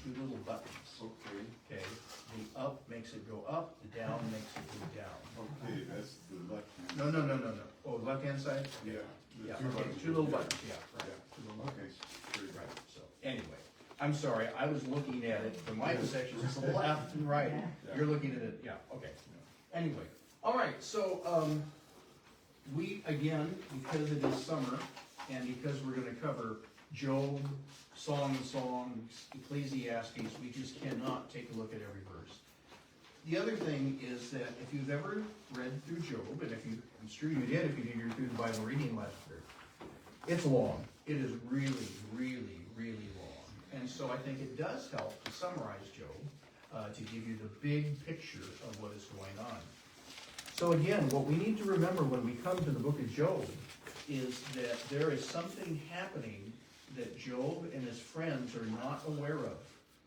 two little buttons. Okay, Okay, the up makes it go up, the down makes it go down. okay, that's the left hand. No. Oh, left-hand side? Yeah. the Yeah, two okay, buttons. two little buttons, yeah, right. Yeah. Two little buttons. Okay, very good. Right, so, anyway, I'm sorry, I was looking at it from my perspective, it's the left and right. You're looking at it, yeah, okay. Anyway, all right, so, we, again, because it is summer, and because we're gonna cover Job, Song of Songs, Ecclesiastes, we just cannot take a look at every verse. The other thing is that if you've ever read through Job, and if you, I'm sure you did if you did your through the Bible reading last year, it's long. It is really, really, really long. And so I think it does help to summarize Job, to give you the big picture of what is going on. So again, what we need to remember when we come to the book of Job is that there is something happening that Job and his friends are not aware of.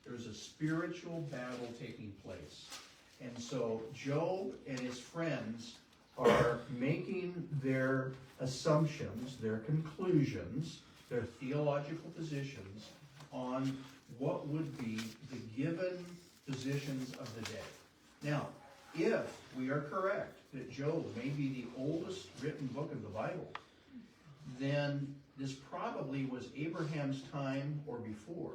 There's a spiritual battle taking place. And so Job and his friends are making their assumptions, their conclusions, their theological positions on what would be the given positions of the day. Now, if we are correct that Job may be the oldest written book of the Bible, then this probably was Abraham's time or before.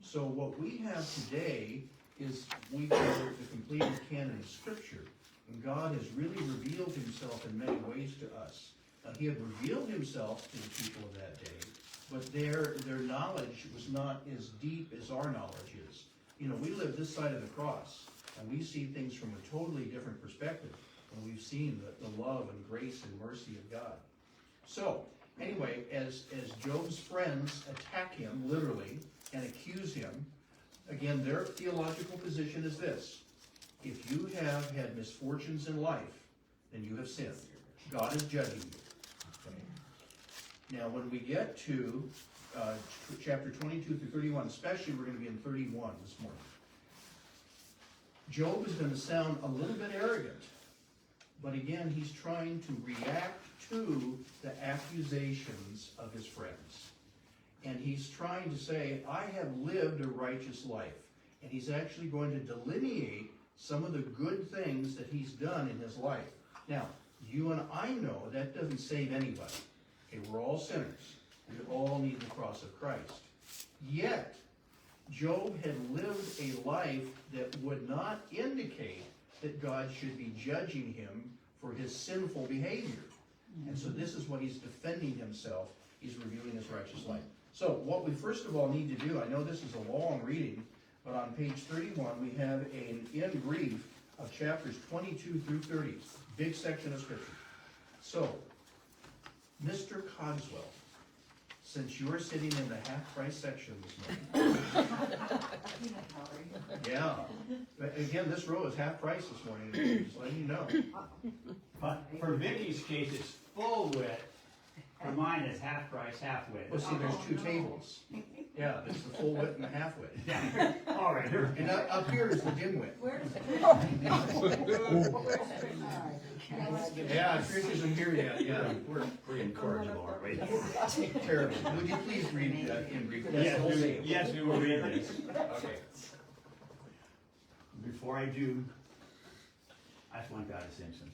So what we have today is we have the completed canon of Scripture. And God has really revealed himself in many ways to us. He had revealed himself to the people of that day, but their knowledge was not as deep as our knowledge is. You know, we live this side of the cross, and we see things from a totally different perspective. And we've seen the love and grace and mercy of God. So, anyway, as Job's friends attack him, literally, and accuse him, again, their theological position is this. If you have had misfortunes in life, then you have sinned. God is judging you. Okay. Now, when we get to chapter 22 through 31, especially we're going to be in 31 this morning, Job is going to sound a little bit arrogant. But again, he's trying to react to the accusations of his friends. And he's trying to say, I have lived a righteous life. And he's actually going to delineate some of the good things that he's done in his life. Now, you and I know that doesn't save anybody. Okay, we're all sinners. We all need the cross of Christ. Yet, Job had lived a life that would not indicate that God should be judging him for his sinful behavior. And so this is what he's defending himself. He's reviewing his righteous life. So what we first of all need to do, I know this is a long reading, but on page 31 we have an in brief of chapters 22 through 30. Big section of Scripture. So, Mr. Cogswell, since you're sitting in the half-price section this morning. Yeah. But again, this row is half price this morning, just letting you know. But for Vicky's case, it's full width. For mine, it's half price, half width. Well, see, there's two tables. Yeah, there's the full width and the half width. Yeah. All right. And up here is the dim width. Yeah, Trish isn't here yet, yeah. We're incorrigible, aren't we? Terrible. Would you please read that in brief? Yes, we will read this. Okay. Before I do, I just want God to Simpson.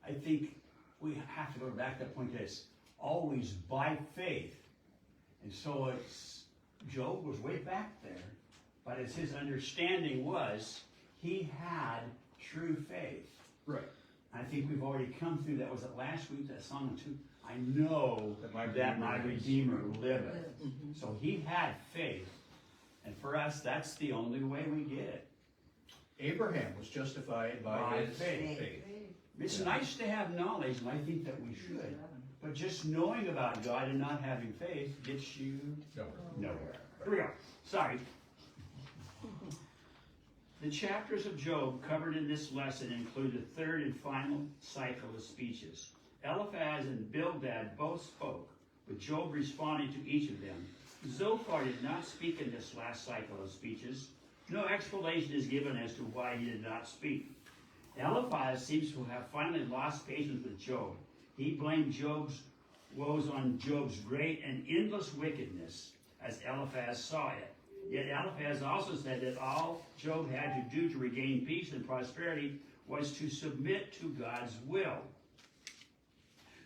I think we have to go back to that point that it's always by faith. And so it's, Job was way back there, but as his understanding was, he had true faith. Right. I think we've already come through, that was it last week, that song too. I know that my Redeemer liveth. So he had faith. And for us, that's the only way we get it. Abraham was justified by his faith. It's nice to have knowledge, and I think that we should. But just knowing about God and not having faith gets you nowhere. Here we go. Sorry. The chapters of Job covered in this lesson include the third and final cycle of speeches. Eliphaz and Bildad both spoke, with Job responding to each of them. Zophar did not speak in this last cycle of speeches. No explanation is given as to why he did not speak. Eliphaz seems to have finally lost patience with Job. He blamed Job's woes on Job's great and endless wickedness. as Eliphaz saw it. Yet Eliphaz also said that all Job had to do to regain peace and prosperity was to submit to God's will.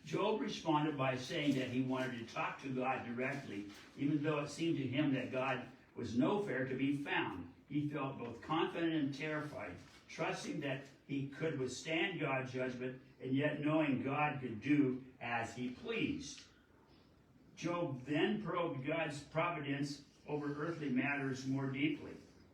Job responded by saying that he wanted to talk to God directly, even though it seemed to him that God was nowhere to be found. He felt both confident and terrified, trusting that he could withstand God's judgment, and yet knowing God could do as he pleased. Job then probed God's providence over earthly matters more deeply.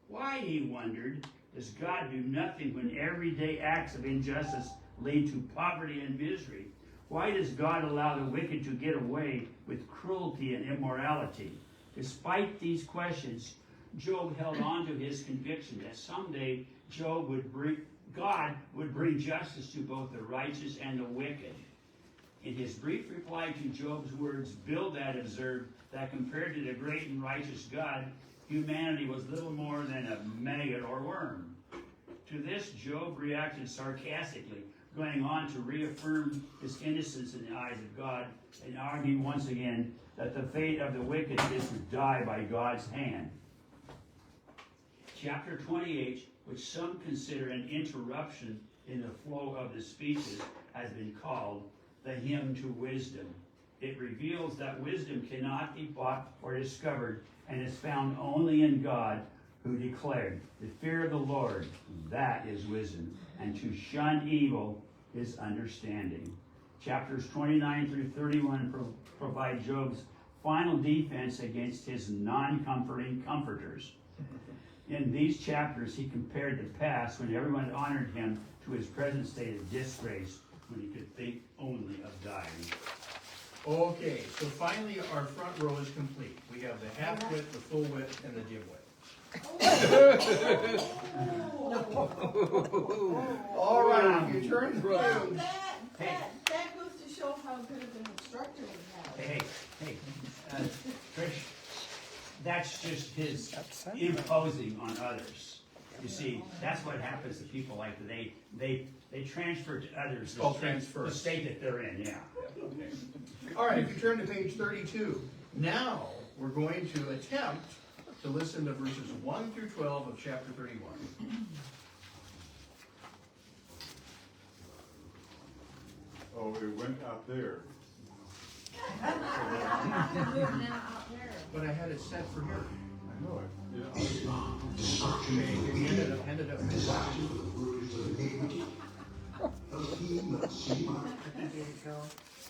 Why, he wondered, does God do nothing when everyday acts of injustice lead to poverty and misery? Why does God allow the wicked to get away with cruelty and immorality? Despite these questions, Job held on to his conviction that someday God would bring justice to both the righteous and the wicked. In his brief reply to Job's words, Bildad observed that compared to the great and righteous God, humanity was little more than a maggot or worm. To this, Job reacted sarcastically, going on to reaffirm his innocence in the eyes of God and arguing once again that the fate of the wicked is to die by God's hand. Chapter 28, which some consider an interruption in the flow of the speeches, has been called the Hymn to Wisdom. It reveals that wisdom cannot be bought or discovered and is found only in God, who declared, the fear of the Lord, that is wisdom, and to shun evil is understanding. Chapters 29 through 31 provide Job's final defense against his non-comforting comforters. In these chapters, he compared the past when everyone honored him to his present state of disgrace when he could think only of dying. Okay, so finally our front row is complete. We have the half width, the full width, and the dim width. All right, if you turn the page. That goes to show how good of an instructor we have. Hey, Trish, that's just his imposing on others. You see, that's what happens to people like that. They transfer to others. It's called transfer. The state that they're in, yeah. Okay. All right, if you turn to page 32, now we're going to attempt to listen to verses 1 through 12 of chapter 31. Oh, it went out there. But I had it set for here. I know it. Yeah. Okay, it ended up.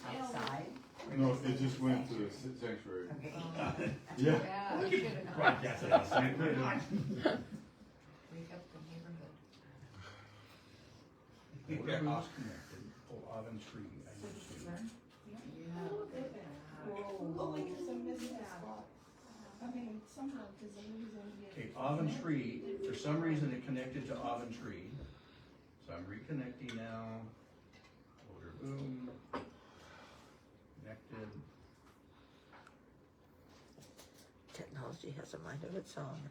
Outside? No, it just went to the sanctuary. Okay. Yeah. Right, that's what I was saying. Wake up the neighborhood. Where who's connected? Oh, Oven Tree. I didn't see that. Only because I'm missing a spot. I mean, somehow, because I'm losing Okay, Oven Tree, for some reason it connected to Oven Tree. So I'm reconnecting now. Order boom. Connected. Technology has a mind of its own.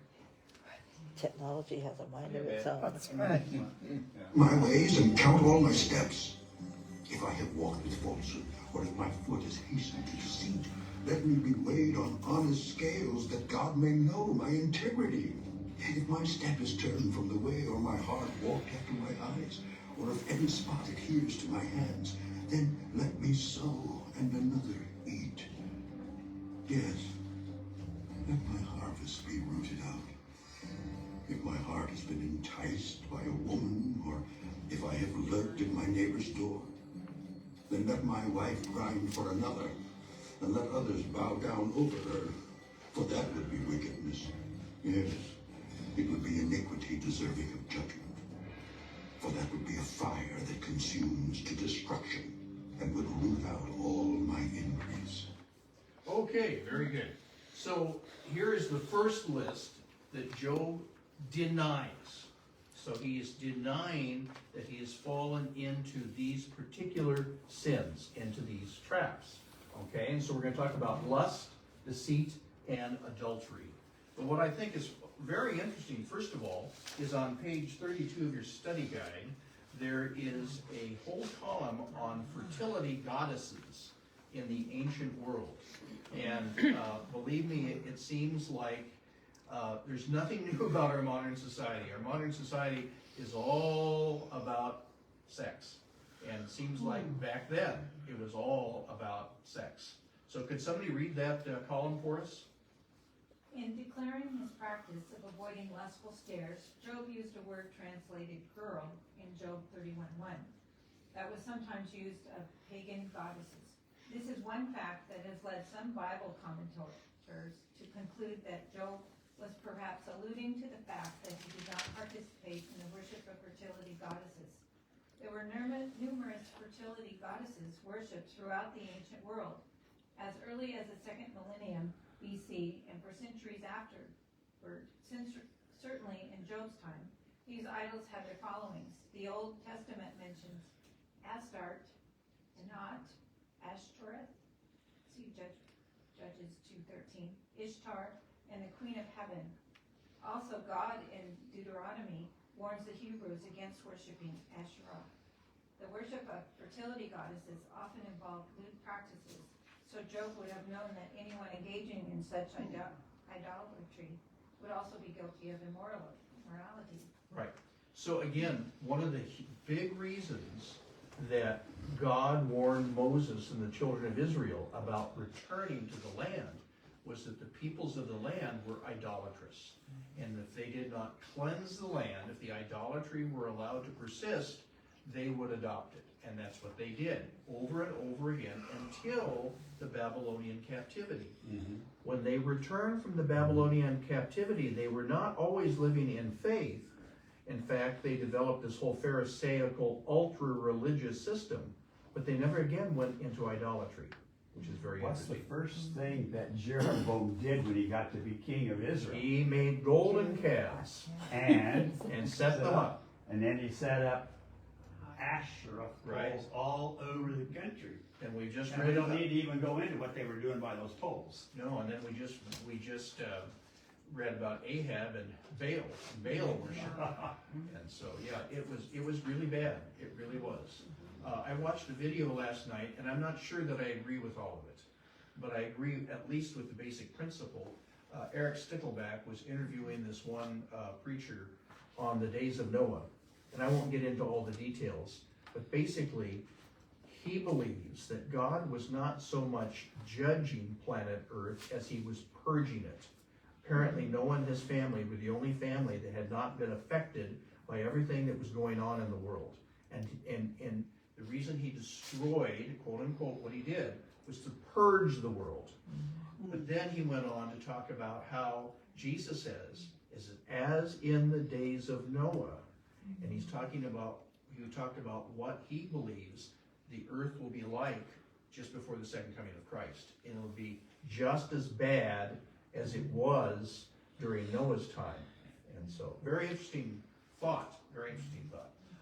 Technology has a mind of its Yeah. own. That's right. My ways and count all my steps. If I have walked with falsehood, or if my foot has hastened to deceit, let me be weighed on honest scales, that God may know my integrity. If my step is turned from the way, or my heart walked after my eyes, or if any spot adheres to my hands, then let me sow and another eat. Yes, let my harvest be rooted out. If my heart has been enticed by a woman, or if I have lurked at my neighbor's door, then let my wife grind for another, and let others bow down over her, for that would be wickedness. Yes, it would be iniquity deserving of judgment, for that would be a fire that consumes to destruction, and would root out all my increase. Okay, very good. So here is the first list that Job denies. So he is denying that he has fallen into these particular sins, into these traps. Okay, and so we're going to talk about lust, deceit, and adultery. But what I think is very interesting, first of all, is on page 32 of your study guide, there is a whole column on fertility goddesses in the ancient world. And believe me, it seems like there's nothing new about our modern society. Our modern society is all about sex. And it seems like back then, it was all about sex. So could somebody read that column for us? In declaring his practice of avoiding lustful stares, Job used a word translated girl in Job 31:1 that was sometimes used of pagan goddesses. This is one fact that has led some Bible commentators to conclude that Job was perhaps alluding to the fact that he did not participate in the worship of fertility goddesses. There were numerous fertility goddesses worshipped throughout the ancient world. As early as the 2nd millennium BC and for centuries afterward, certainly in Job's time, these idols had their followings. The Old Testament mentions Astarte, Anat, Ashtoreth, see Judges 2:13, Ishtar, and the Queen of Heaven. Also, God in Deuteronomy warns the Hebrews against worshiping Asherah. The worship of fertility goddesses often involved lewd practices, so Job would have known that anyone engaging in such idolatry would also be guilty of immorality. Right. So again, one of the big reasons that God warned Moses and the children of Israel about returning to the land was that the peoples of the land were idolatrous. And if they did not cleanse the land, if the idolatry were allowed to persist, they would adopt it. And that's what they did over and over again until the Babylonian captivity. When they returned from the Babylonian captivity, they were not always living in faith. In fact, they developed this whole Pharisaical, ultra-religious system, but they never again went into idolatry, which is very What's the interesting. first thing that Jeroboam did when he got to be king of Israel? He made golden calves And set them up. And then he set up Asherah Right. poles all over the country. And we just And we read don't about, need to even go into what they were doing by those poles. no, and then we just read about Ahab and Baal worship. And so, yeah, it was really bad. It really was. I watched a video last night, and I'm not sure that I agree with all of it, but I agree at least with the basic principle. Eric Stickleback was interviewing this one preacher on the days of Noah, and I won't get into all the details, but basically, he believes that God was not so much judging planet Earth as he was purging it. Apparently, Noah and his family were the only family that had not been affected by everything that was going on in the world. And the reason he destroyed, quote unquote, what he did was to purge the world. But then he went on to talk about how Jesus says, is it as in the days of Noah? And he talked about what he believes the earth will be like just before the second coming of Christ. And it'll be just as bad as it was during Noah's time. And so, very interesting thought.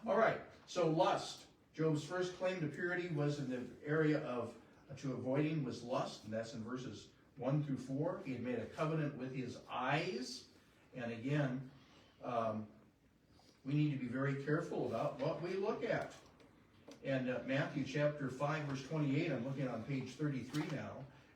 All right, so lust. Job's first claim to purity was in the area of to avoiding was lust, and that's in verses 1 through 4. He had made a covenant with his eyes. And again, we need to be very careful about what we look at. And Matthew chapter 5, verse 28, I'm looking on page 33 now.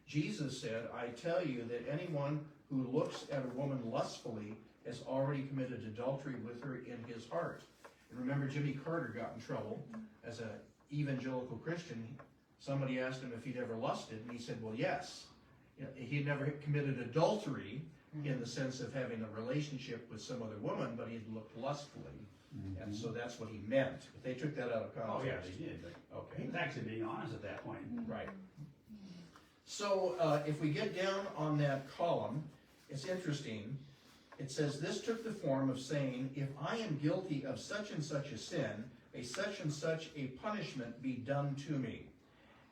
Jesus said, I tell you that anyone who looks at a woman lustfully has already committed adultery with her in his heart. And remember, Jimmy Carter got in trouble as an evangelical Christian. Somebody asked him if he'd ever lusted, and he said, well, yes. He'd never committed adultery in the sense of having a relationship with some other woman, but he'd looked lustfully. And so that's what he meant. But they took that out of context. Oh, yeah, they did. But Okay. he was actually being honest at that point. Right. So if we get down on that column, it's interesting. It says, this took the form of saying, if I am guilty of such and such a sin, may such and such a punishment be done to me.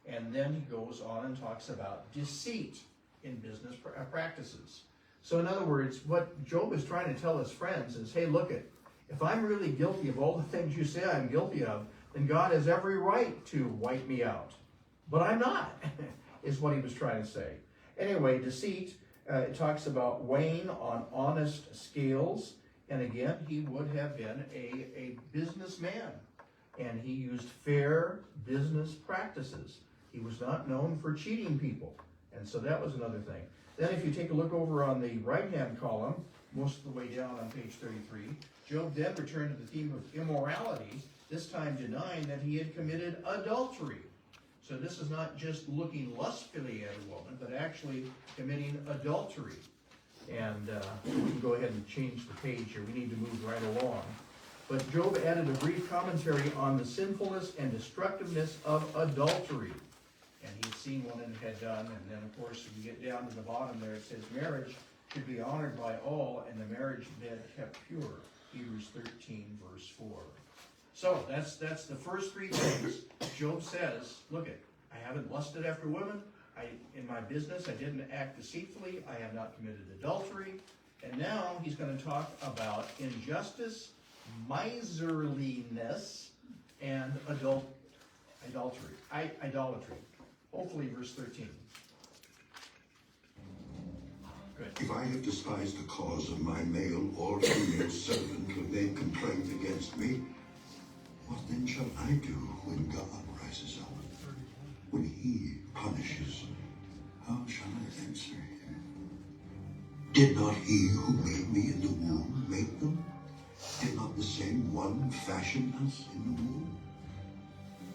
And then he goes on and talks about deceit in business practices. So in other words, what Job is trying to tell his friends is, hey, look it, if I'm really guilty of all the things you say I'm guilty of, then God has every right to wipe me out. But I'm not, is what he was trying to say. Anyway, deceit, it talks about weighing on honest scales. And again, he would have been a businessman. And he used fair business practices. He was not known for cheating people. And so that was another thing. Then if you take a look over on the right-hand column, most of the way down on page 33, Job then returned to the theme of immorality, this time denying that he had committed adultery. So this is not just looking lustfully at a woman, but actually committing adultery. And we can go ahead and change the page here. We need to move right along. But Job added a brief commentary on the sinfulness and destructiveness of adultery. And he'd seen what it had done. And then, of course, if you get down to the bottom there, it says marriage should be honored by all and the marriage bed kept pure. Hebrews 13, verse 4. So that's the first three things. Job says, look it, I haven't lusted after women. In my business, I didn't act deceitfully. I have not committed adultery. And now he's going to talk about injustice, miserliness, and idolatry. Hopefully, verse 13. Good. If I have despised the cause of my male or female servant when they complain against me, what then shall I do when God rises up? When he punishes, how shall I answer him? Did not he who made me in the womb make them? Did not the same one fashion us in the womb?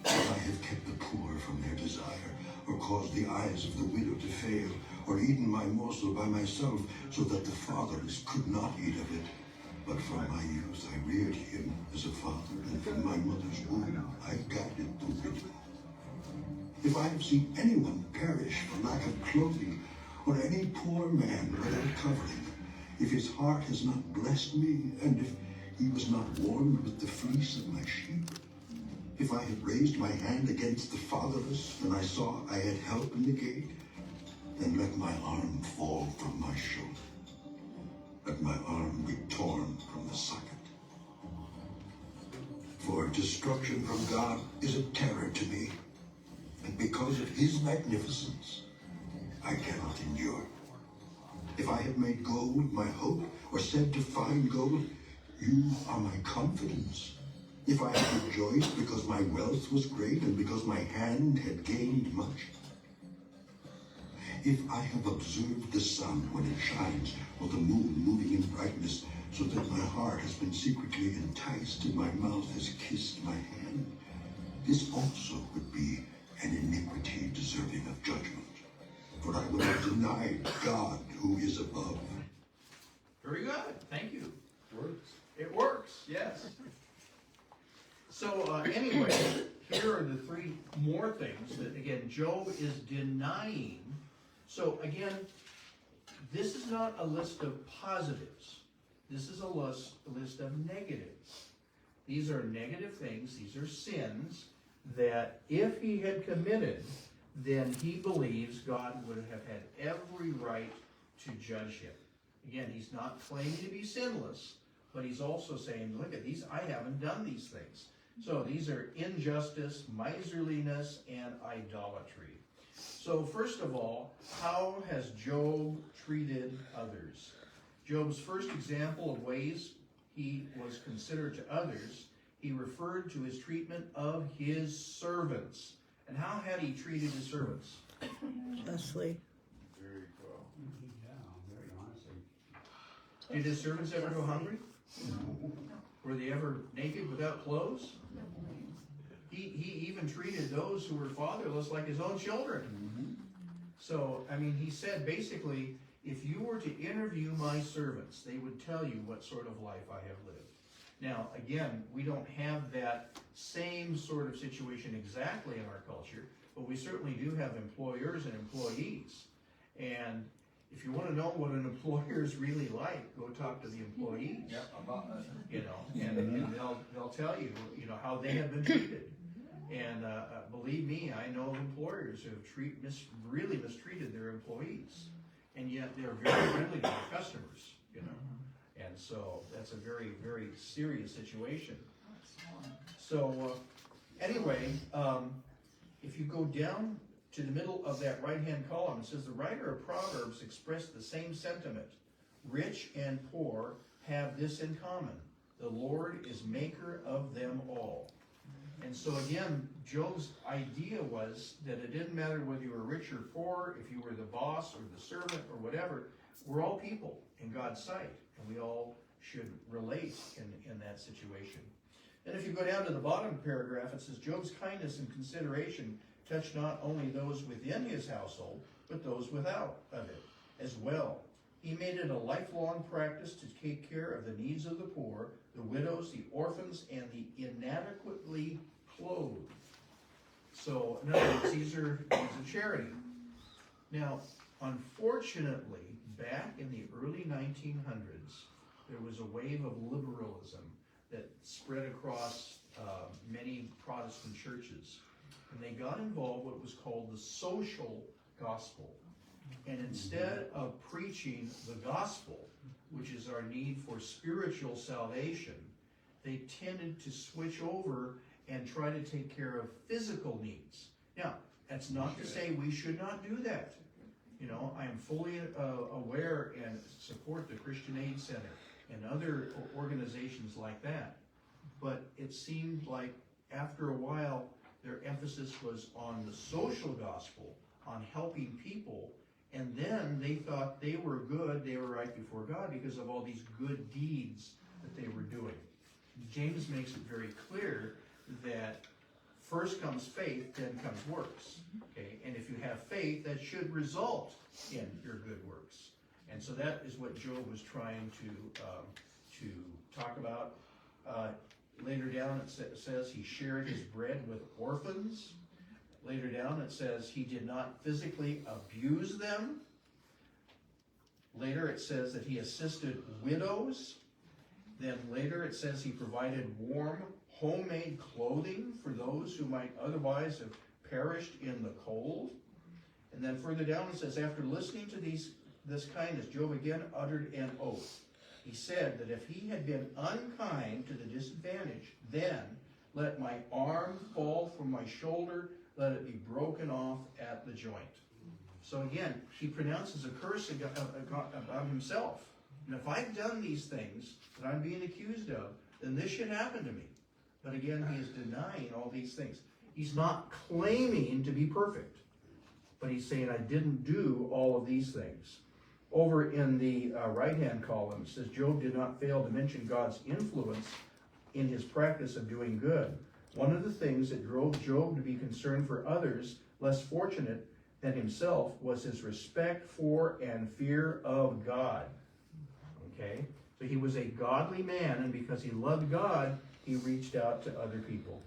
If I have kept the poor from their desire, or caused the eyes of the widow to fail, or eaten my morsel by myself, so that the fatherless could not eat of it, but from my youth I reared him as a father, and from my mother's womb I guided the widow. If I have seen anyone perish for lack of clothing, or any poor man without covering, if his heart has not blessed me, and if he was not warmed with the fleece of my sheep, if I had raised my hand against the fatherless, and I saw I had help in the gate, then let my arm fall from my shoulder. Let my arm be torn from the socket. For destruction from God is a terror to me, and because of his magnificence, I cannot endure. If I have made gold my hope, or said to find gold, you are my confidence. If I have rejoiced because my wealth was great, and because my hand had gained much. If I have observed the sun when it shines, or the moon moving in brightness, so that my heart has been secretly enticed, and my mouth has kissed my hand, this also would be an iniquity deserving of judgment. For I would have denied God who is above. Very good. Thank you. Works. It works, yes. So anyway, here are the three more things that, again, Job is denying. So again, this is not a list of positives. This is a list of negatives. These are negative things. These are sins that if he had committed, then he believes God would have had every right to judge him. Again, he's not claiming to be sinless, but he's also saying, look at these, I haven't done these things. So these are injustice, miserliness, and idolatry. So first of all, how has Job treated others? Job's first example of ways he was considered to others, he referred to his treatment of his servants. And how had he treated his servants? Justly. Very well. Yeah, very honestly. Did his servants ever go hungry? Were they ever naked without clothes? He even treated those who were fatherless like his own children. So, I mean, he said basically, if you were to interview my servants, they would tell you what sort of life I have lived. Now, again, we don't have that same sort of situation exactly in our culture, but we certainly do have employers and employees. And if you want to know what an employer is really like, go talk to the employees. Yeah, about that. You know, and they'll tell you, you know, how they have been treated. And believe me, I know of employers who have really mistreated their employees, and yet they're very friendly to their customers. You know, and so that's a very, very serious situation. So anyway, if you go down to the middle of that right-hand column, it says the writer of Proverbs expressed the same sentiment. Rich and poor have this in common. The Lord is maker of them all. And so again, Job's idea was that it didn't matter whether you were rich or poor, if you were the boss or the servant or whatever, we're all people in God's sight, and we all should relate in that situation. And if you go down to the bottom paragraph, it says, Job's kindness and consideration touched not only those within his household, but those without of it as well. He made it a lifelong practice to take care of the needs of the poor, the widows, the orphans, and the inadequately clothed. So, in other words, these are charity. Now, unfortunately, back in the early 1900s, there was a wave of liberalism that spread across many Protestant churches. And they got involved with what was called the social gospel. And instead of preaching the gospel, which is our need for spiritual salvation, they tended to switch over and try to take care of physical needs. Now, that's not to say we should not do that. You know, I am fully aware and support the Christian Aid Center and other organizations like that. But it seemed like after a while, their emphasis was on the social gospel, on helping people, and then they thought they were good, they were right before God because of all these good deeds that they were doing. James makes it very clear that first comes faith, then comes works. Okay, and if you have faith, that should result in your good works. And so that is what Job was trying to talk about. Later down it says he shared his bread with orphans. Later down it says he did not physically abuse them. Later it says that he assisted widows. Then later it says he provided warm, homemade clothing for those who might otherwise have perished in the cold. And then further down it says, after listening to this kindness, Job again uttered an oath. He said that if he had been unkind to the disadvantaged, then let my arm fall from my shoulder, let it be broken off at the joint. So again, he pronounces a curse about himself. And if I've done these things that I'm being accused of, then this should happen to me. But again, he is denying all these things. He's not claiming to be perfect, but he's saying, I didn't do all of these things. Over in the right-hand column, it says, Job did not fail to mention God's influence in his practice of doing good. One of the things that drove Job to be concerned for others less fortunate than himself was his respect for and fear of God. Okay? So he was a godly man, and because he loved God, he reached out to other people.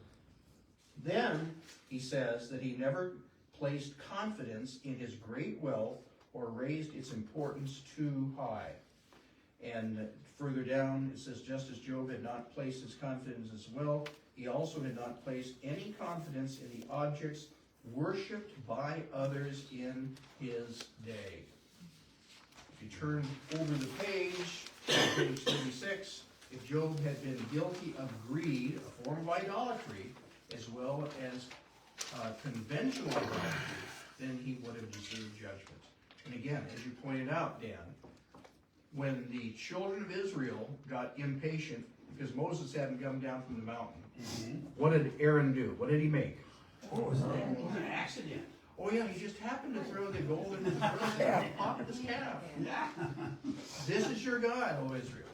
Then he says that he never placed confidence in his great wealth or raised its importance too high. And further down it says, just as Job had not placed his confidence as well, he also had not placed any confidence in the objects worshipped by others in his day. If you turn over the page 36, if Job had been guilty of greed, a form of idolatry, as well as conventional idolatry, then he would have deserved judgment. And again, as you pointed out, Dan, when the children of Israel got impatient because Moses hadn't come down from the mountain, what did Aaron do? What did he make? What was that? It was an accident. Oh yeah, he just happened to throw the golden and popped his calf. Yeah. This is your God, O Israel.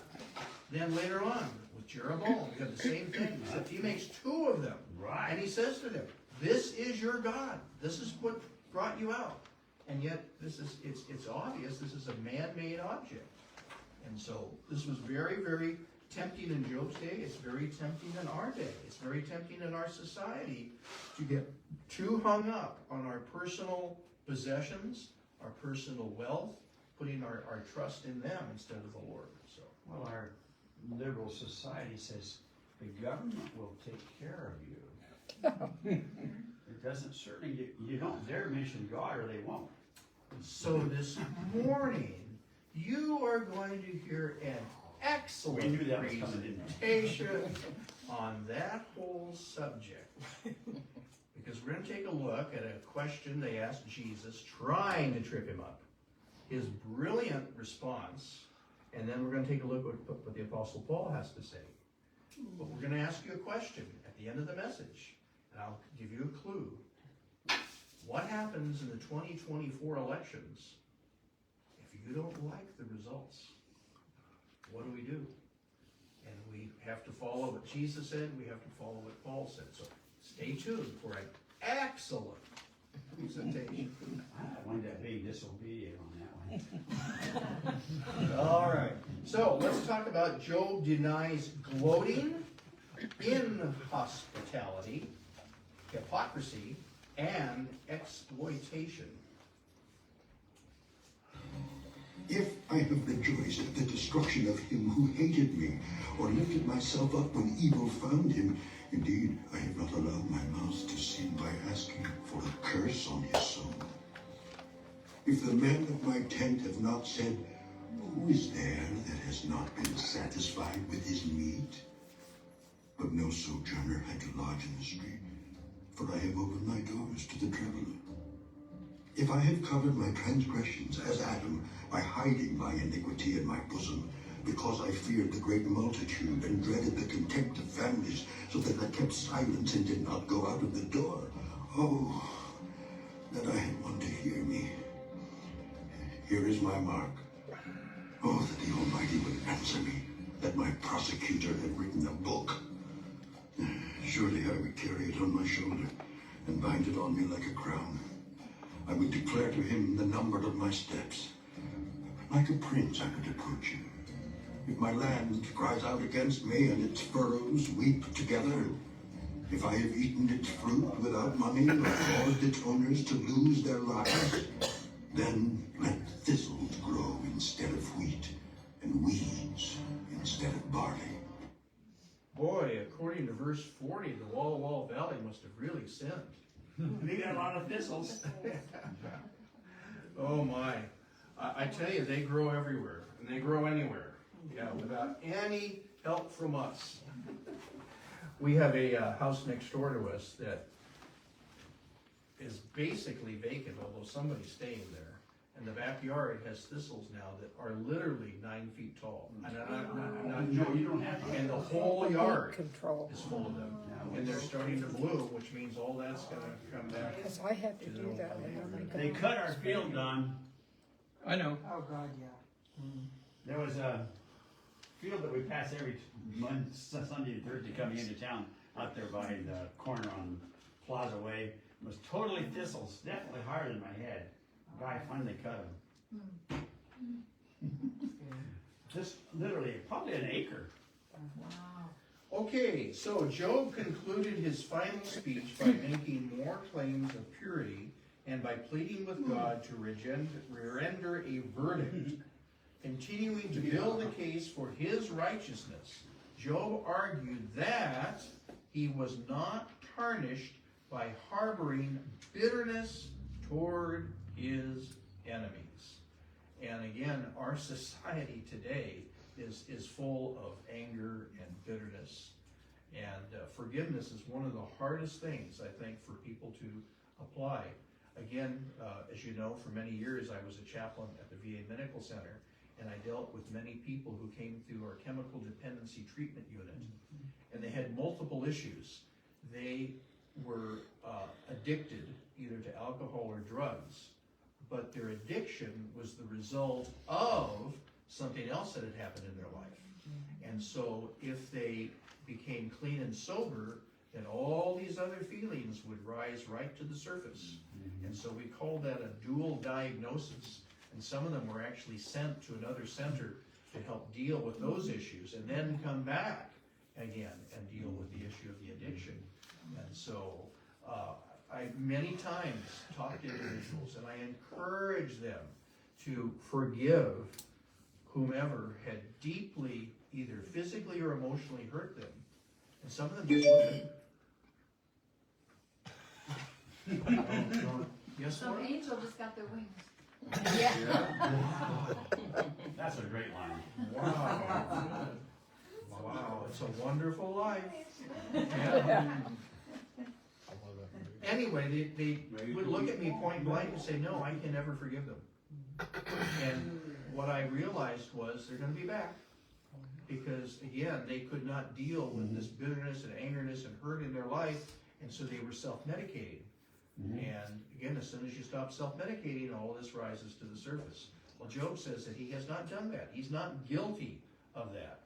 Then later on, with Jeroboam, we have the same thing, except he makes two of them. Right. And he says to them, this is your God. This is what brought you out. And yet, it's obvious this is a man-made object. And so, this was very, very tempting in Job's day. It's very tempting in our day. It's very tempting in our society to get too hung up on our personal possessions, our personal wealth, putting our trust in them instead of the Lord. So, Well, our liberal society says the government will take care of you. It doesn't certainly, you don't dare mention God or they won't. so this morning, you are going to hear an excellent We knew that was coming, didn't we? presentation on that whole subject. Because we're going to take a look at a question they asked Jesus, trying to trip him up. His brilliant response, and then we're going to take a look at what the Apostle Paul has to say. But we're gonna ask you a question at the end of the message, and I'll give you a clue. What happens in the 2024 elections if you don't like the results? What do we do? And we have to follow what Jesus said, we have to follow what Paul said. So stay tuned for an excellent presentation. I wanted to be disobedient on that one. All right, so let's talk about Job denies gloating, inhospitality, hypocrisy, and exploitation. If I have rejoiced at the destruction of him who hated me, or lifted myself up when evil found him, indeed, I have not allowed my mouth to sin by asking for a curse on his soul. If the men of my tent have not said, who is there that has not been satisfied with his meat? But no sojourner had to lodge in the street, for I have opened my doors to the traveler. If I have covered my transgressions as Adam by hiding my iniquity in my bosom, because I feared the great multitude and dreaded the contempt of families, so that I kept silence and did not go out of the door. Oh, that I had one to hear me. Here is my mark. Oh, that the Almighty would answer me, that my prosecutor had written a book. Surely I would carry it on my shoulder and bind it on me like a crown. I would declare to him the number of my steps. Like a prince I would approach him. If my land cries out against me and its furrows weep together, if I have eaten its fruit without money or caused its owners to lose their lives, then let thistles grow instead of wheat and weeds instead of barley. Boy, according to verse 40, the Wall Valley must have really sinned. We got a lot of thistles. Oh my. I tell you, they grow everywhere, and they grow anywhere. Yeah, without any help from us. We have a house next door to us that is basically vacant, although somebody's staying there. And the backyard has thistles now that are literally 9 feet tall. And I'm not No, joking. you don't have to. And the whole yard Control. is full of them. And they're starting to bloom, which means all that's gonna come back. Because I had to do that when I They cut our field, Don. I know. Oh, God, yeah. There was a field that we pass every Monday, Sunday and Thursday coming into town out there by the corner on Plaza Way. It was totally thistles, definitely higher than my head. Guy finally cut them. Just literally, probably an acre. Wow. Okay, so Job concluded his final speech by making more claims of purity and by pleading with God to render a verdict. Continuing to build a case for his righteousness, Job argued that he was not tarnished by harboring bitterness toward his enemies. And again, our society today is full of anger and bitterness. And forgiveness is one of the hardest things, I think, for people to apply. Again, as you know, for many years I was a chaplain at the VA Medical Center, and I dealt with many people who came through our chemical dependency treatment unit. And they had multiple issues. They were addicted either to alcohol or drugs, but their addiction was the result of something else that had happened in their life. And so if they became clean and sober, then all these other feelings would rise right to the surface. And so we called that a dual diagnosis. And some of them were actually sent to another center to help deal with those issues and then come back again and deal with the issue of the addiction. And so I many times talk to individuals and I encourage them to forgive whomever had deeply either physically or emotionally hurt them. And some of them just wouldn't. Yes, Some Laura? angel just got their wings. That's a great line. Wow. Wow, it's a wonderful life. Yeah. Anyway, they would look at me point blank and say, no, I can never forgive them. And what I realized was they're going to be back. because again, they could not deal with this bitterness and angerness and hurt in their life, and so they were self-medicating. And again, as soon as you stop self-medicating, all this rises to the surface. Well, Job says that he has not done that. He's not guilty of that.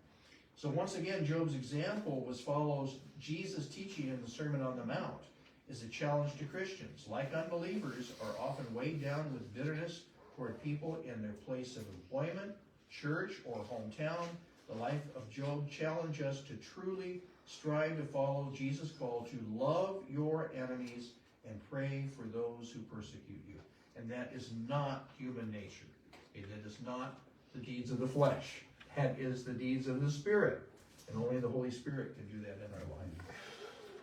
So once again, Job's example follows Jesus' teaching in the Sermon on the Mount, is a challenge to Christians. Like unbelievers are often weighed down with bitterness toward people in their place of employment, church, or hometown. The life of Job challenges us to truly strive to follow Jesus' call to love your enemies and pray for those who persecute you. And that is not human nature. Okay, that is not the deeds of the flesh. That is the deeds of the Spirit. And only the Holy Spirit can do that in our life.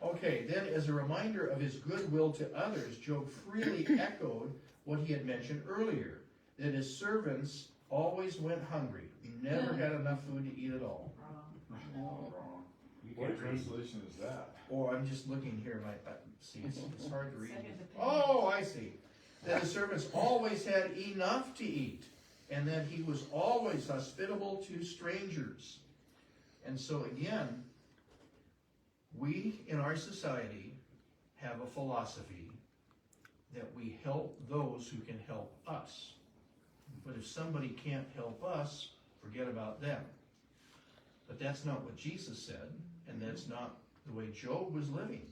Okay, then as a reminder of his goodwill to others, Job freely echoed what he had mentioned earlier, that his servants always went hungry. He never had enough food to eat at all. Wrong. What translation is that? Oh, I'm just looking here. See, it's hard to read. Second opinion. Oh, I see. That his servants always had enough to eat, and that he was always hospitable to strangers. And so again, we in our society have a philosophy that we help those who can help us. But if somebody can't help us, forget about them. But that's not what Jesus said, and that's not the way Job was living.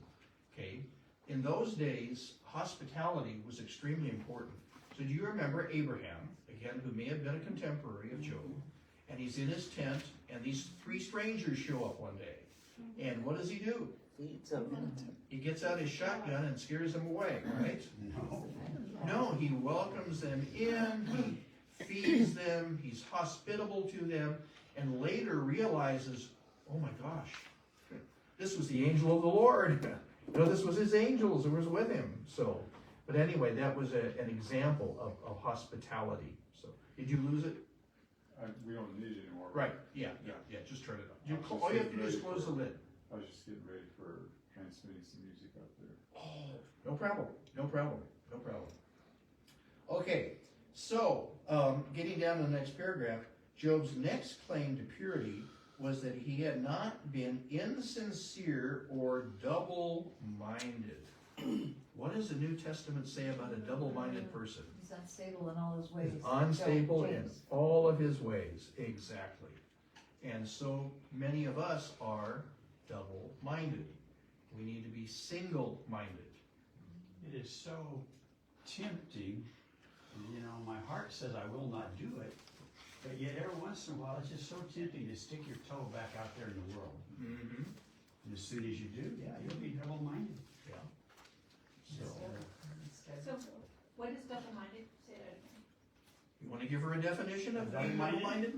Okay? In those days, hospitality was extremely important. So do you remember Abraham, again, who may have been a contemporary of Job, and he's in his tent, and these 3 strangers show up one day. And what does he do? Feeds them. He gets out his shotgun and scares them away, right? No, he welcomes them in, he feeds them, he's hospitable to them, and later realizes, oh my gosh, this was the angel of the Lord. You know, this was his angels who was with him. So, but anyway, that was an example of hospitality. So, did you lose it? We don't need it anymore. Right, yeah, just turn it on. All you have to do is close the lid. I was just getting ready for transmitting some music out there. Oh, no problem. Okay, so getting down to the next paragraph, Job's next claim to purity was that he had not been insincere or double-minded. What does the New Testament say about a double-minded person? He's unstable in all his ways. He's unstable in James. all of his ways, exactly. And so many of us are double-minded. We need to be single-minded. It is so tempting, you know, my heart says I will not do it, but yet every once in a while it's just so tempting to stick your toe back out there in the world. Mm-hmm. And as soon as you do, yeah, you'll be double-minded. Yeah. So, what is double-minded? Say that again. You want to give her a definition of being Double-minded? double-minded?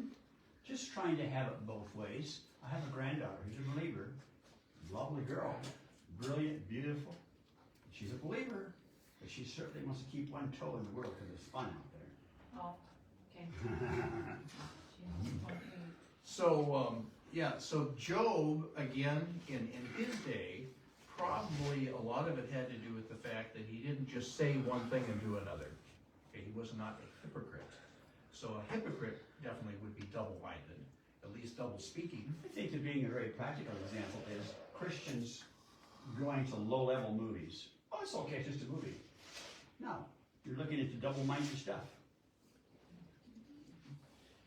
Just trying to have it both ways. I have a granddaughter who's a believer, lovely girl, brilliant, beautiful. She's a believer, but she certainly wants to keep one toe in the world because it's fun out there. Oh, okay. So, so Job, again, in his day, probably a lot of it had to do with the fact that he didn't just say one thing and do another. Okay, he was not a hypocrite. So a hypocrite definitely would be double-minded, at least double-speaking. I think that being a very practical example is Christians going to low-level movies. Oh, it's okay, it's just a movie. No, you're looking at the double-minded stuff.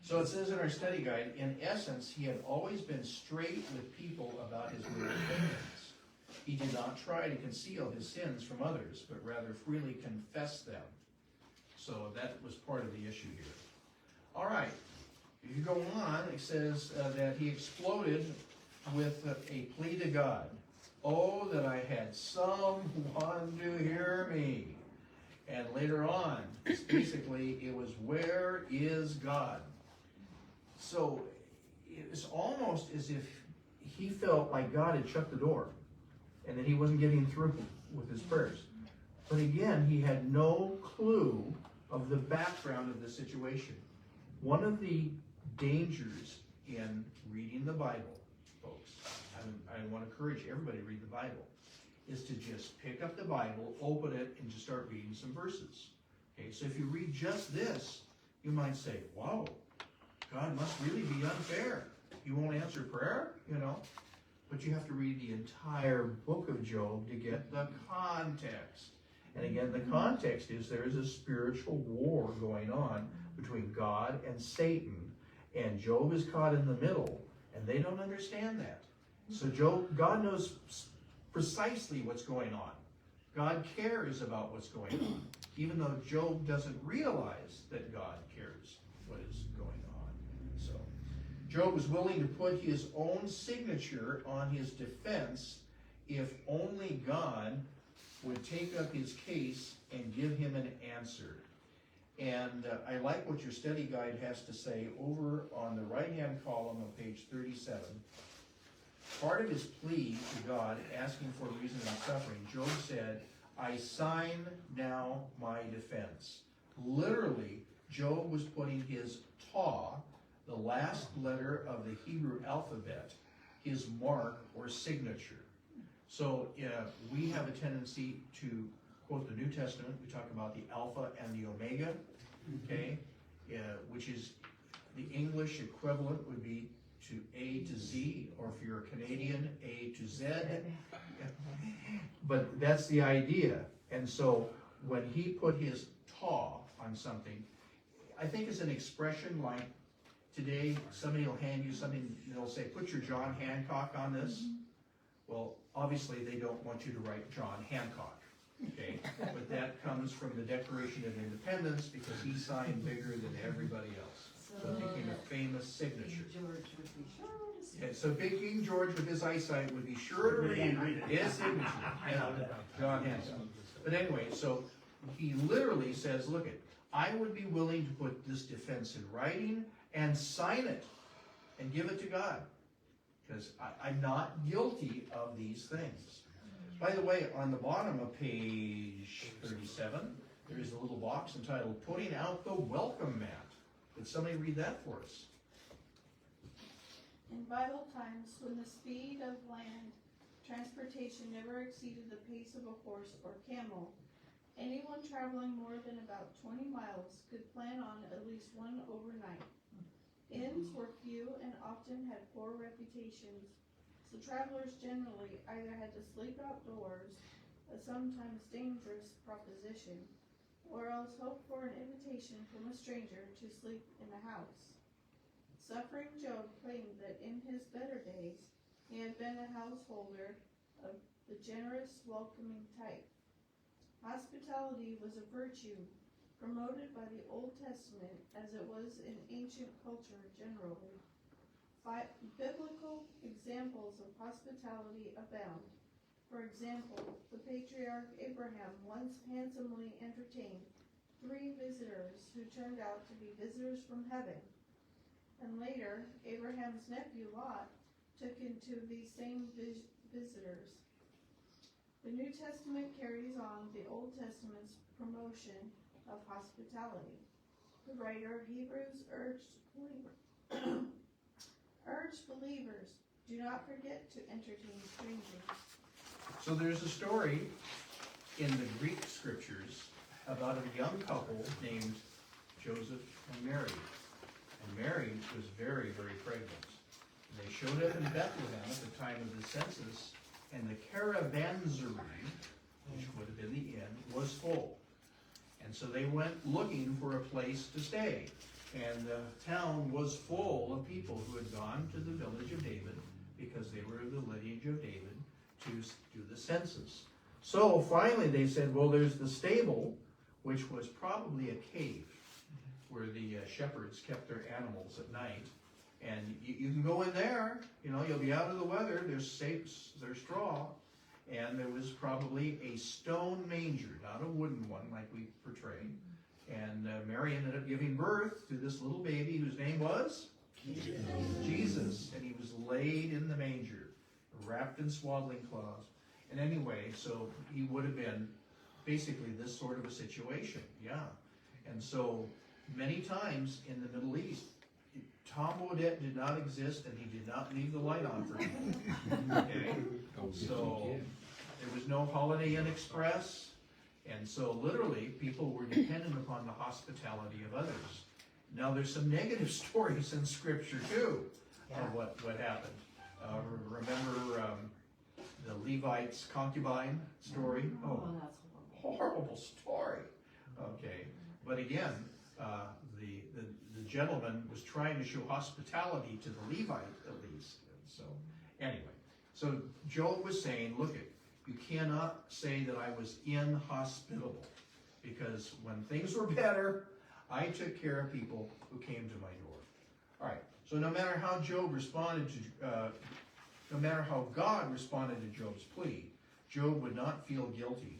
So it says in our study guide, in essence, he had always been straight with people about his real opinions. He did not try to conceal his sins from others, but rather freely confess them. So that was part of the issue here. All right, if you go on, it says that he exploded with a plea to God. Oh, that I had someone to hear me. And later on, basically, it was, where is God? So it was almost as if he felt like God had shut the door and that he wasn't getting through with his prayers. But again, he had no clue of the background of the situation. One of the dangers in reading the Bible, folks, I want to encourage everybody to read the Bible, is to just pick up the Bible, open it, and just start reading some verses. Okay, so if you read just this, you might say, wow, God must really be unfair. He won't answer prayer, you know. But you have to read the entire book of Job to get the context. And again, the context is there is a spiritual war going on between God and Satan. And Job is caught in the middle, and they don't understand that. So God knows precisely what's going on. God cares about what's going on, even though Job doesn't realize that God cares what is going on. So Job was willing to put his own signature on his defense if only God would take up his case and give him an answer. And I like what your study guide has to say over on the right-hand column of page 37. Part of his plea to God, asking for a reason of suffering, Job said, I sign now my defense. Literally, Job was putting his taw, the last letter of the Hebrew alphabet, his mark or signature. So we have a tendency to quote the New Testament. We talk about the Alpha and the Omega, okay, which is the English equivalent would be to A to Z, or if you're a Canadian, A to Z. But that's the idea. And so when he put his taw on something, I think it's an expression like today somebody will hand you something, they'll say, put your John Hancock on this. Well, obviously they don't want you to write John Hancock, okay? But that comes from the Declaration of Independence because he signed bigger than everybody else. So it became a famous signature. George would be sure to see. Yeah, so Big King George with his eyesight would be sure to read his signature. Yeah, John Hancock. But anyway, so he literally says, look it, I would be willing to put this defense in writing and sign it and give it to God. Because I'm not guilty of these things. By the way, on the bottom of page 37, there is a little box entitled, Putting Out the Welcome Mat. Would somebody read that for us? In Bible times, when the speed of land transportation never exceeded the pace of a horse or camel, anyone traveling more than about 20 miles could plan on at least one overnight. Inns were few and often had poor reputations, so travelers generally either had to sleep outdoors, a sometimes dangerous proposition, or else hope for an invitation from a stranger to sleep in a house. Suffering Job claimed that in his better days he had been a householder of the generous, welcoming type. Hospitality was a virtue promoted by the Old Testament as it was in ancient culture generally. Biblical examples of hospitality abound. For example, the patriarch Abraham once handsomely entertained 3 visitors who turned out to be visitors from heaven. And later, Abraham's nephew Lot took him to these same visitors. The New Testament carries on the Old Testament's promotion of hospitality. The writer of Hebrews urged believers, do not forget to entertain strangers. So there's a story in the Greek scriptures about a young couple named Joseph and Mary. And Mary was very, very pregnant. And they showed up in Bethlehem at the time of the census, and the caravanserai, which would have been the inn, was full. And so they went looking for a place to stay. And the town was full of people who had gone to the village of David, because they were of the lineage of David, to do the census. So finally they said, well, there's the stable, which was probably a cave, where the shepherds kept their animals at night. And you can go in there, you know, you'll be out of the weather, there's straw. And there was probably a stone manger, not a wooden one like we portray. And Mary ended up giving birth to this little baby whose name was? Jesus. And he was laid in the manger, wrapped in swaddling cloths. And anyway, so he would have been basically this sort of a situation, yeah. And so many times in the Middle East, Tom Bodette did not exist, and he did not leave the light on for him. Okay? So there was no Holiday Inn Express, and so literally people were dependent upon the hospitality of others. Now there's some negative stories in Scripture too. of what happened. Remember the Levite's concubine story? Oh, that's horrible. Horrible story. Okay, but again, the gentleman was trying to show hospitality to the Levite at least. So anyway, so Job was saying, look, you cannot say that I was inhospitable, because when things were better, I took care of people who came to my door. All right. So no matter how Job responded to, no matter how God responded to Job's plea, Job would not feel guilty.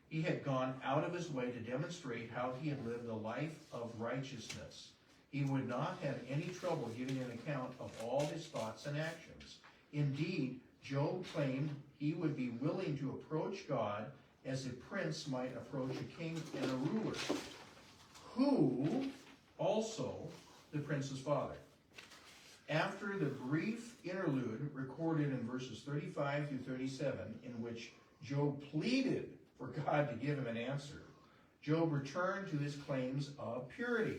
He had gone out of his way to demonstrate how he had lived a life of righteousness. He would not have any trouble giving an account of all his thoughts and actions. Indeed, Job claimed he would be willing to approach God as a prince might approach a king and a ruler, who also the prince's father. After the brief interlude recorded in verses 35 through 37, in which Job pleaded for God to give him an answer, Job returned to his claims of purity.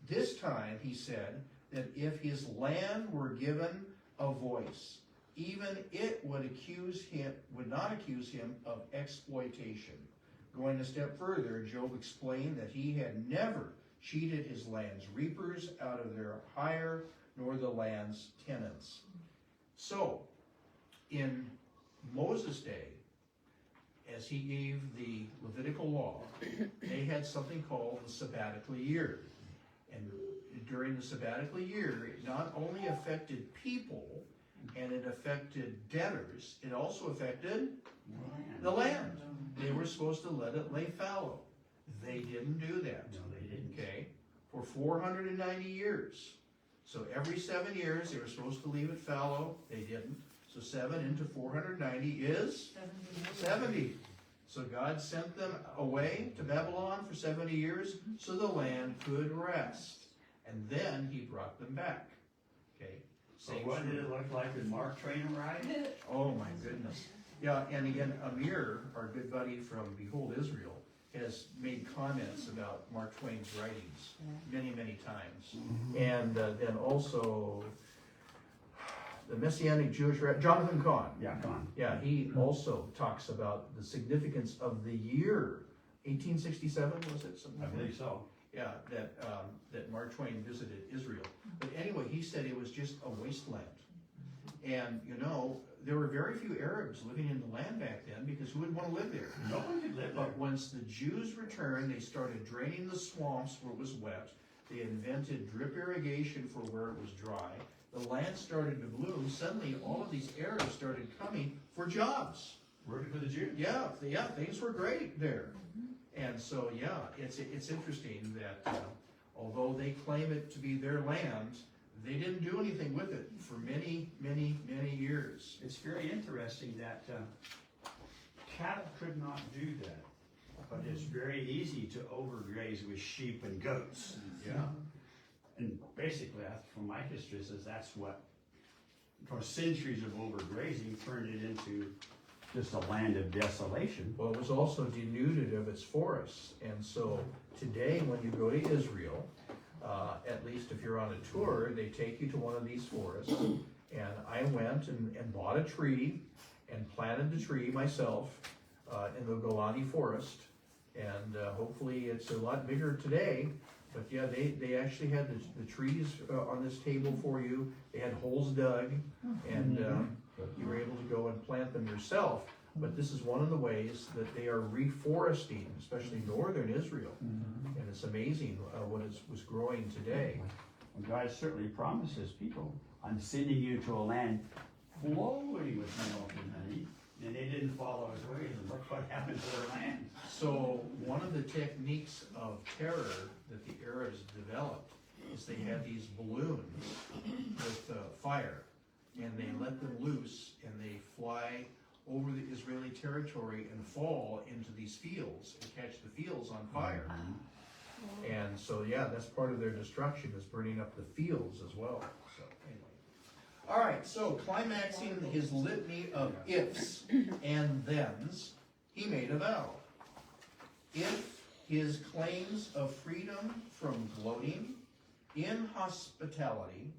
This time he said that if his land were given a voice, even it would not accuse him of exploitation. Going a step further, Job explained that he had never cheated his land's reapers out of their hire, nor the land's tenants. So, in Moses' day, as he gave the Levitical law, they had something called the sabbatical year. And during the sabbatical year, it not only affected people, and it affected debtors, it also affected the land. They were supposed to let it lay fallow. They didn't do that. No, they didn't. Okay? For 490 years. So every 7 years they were supposed to leave it fallow. They didn't. So 7 into 490 is 70. So God sent them away to Babylon for 70 years so the land could rest. And then he brought them back. Okay? So what did it look like when Mark Twain arrived? Oh my goodness. Yeah, and again, Amir, our good buddy from Behold Israel, has made comments about Mark Twain's writings many, many times. And then also the Messianic Jewish Jonathan Cahn. Yeah, come on. Yeah, he also talks about the significance of the year 1867, was it? Something I like believe that? so. Yeah, that Mark Twain visited Israel. But anyway, he said it was just a wasteland. And, you know, there were very few Arabs living in the land back then, because who would want to live there? No one could live there. But once the Jews returned, they started draining the swamps where it was wet. They invented drip irrigation for where it was dry. The land started to bloom. Suddenly, all of these Arabs started coming for jobs. Working for the Jews. Yeah, things were great there. And so, yeah, it's interesting that although they claim it to be their land, they didn't do anything with it for many, many, many years. It's very interesting that cattle could not do that, but it's very easy to overgraze with sheep and goats. Yeah. And basically, from my history, says that's what, for centuries of overgrazing, turned it into just a land of desolation. Well, it was also denuded of its forests. And so today, when you go to Israel, at least if you're on a tour, they take you to one of these forests. And I went and bought a tree and planted the tree myself in the Golani forest. And hopefully it's a lot bigger today. But yeah, they actually had the trees on this table for you. They had holes dug, and you were able to go and plant them yourself. But this is one of the ways that they are reforesting, especially northern Israel. And it's amazing what was growing today. And God certainly promises people, I'm sending you to a land flowing with milk and honey. And they didn't follow his ways, and look what happened to their land. So one of the techniques of terror that the Arabs developed is they had these balloons with fire, and they let them loose, and they fly over the Israeli territory and fall into these fields and catch the fields on fire. And so, yeah, that's part of their destruction, is burning up the fields as well. So anyway. All right, so climaxing his litany of ifs and thens, he made a vow. If his claims of freedom from gloating, inhospitality,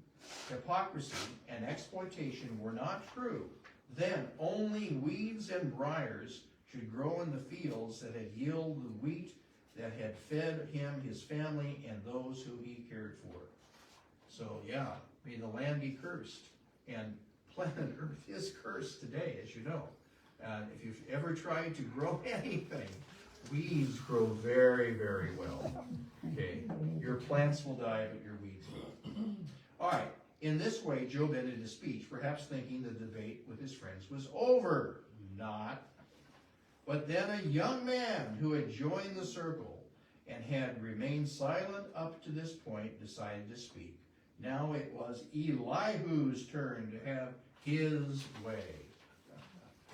hypocrisy, and exploitation were not true, then only weeds and briars should grow in the fields that had yielded the wheat that had fed him, his family, and those who he cared for. So yeah, may the land be cursed. And planet Earth is cursed today, as you know. And if you've ever tried to grow anything, weeds grow very, very well. Okay, your plants will die, but your weeds will. All right, in this way, Job ended his speech, perhaps thinking the debate with his friends was over. Not. But then a young man who had joined the circle and had remained silent up to this point decided to speak. Now it was Elihu's turn to have his way.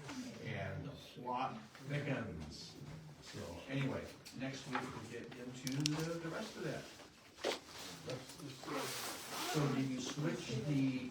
And the plot thickens. So anyway, next week we'll get into the rest of that. So did you switch the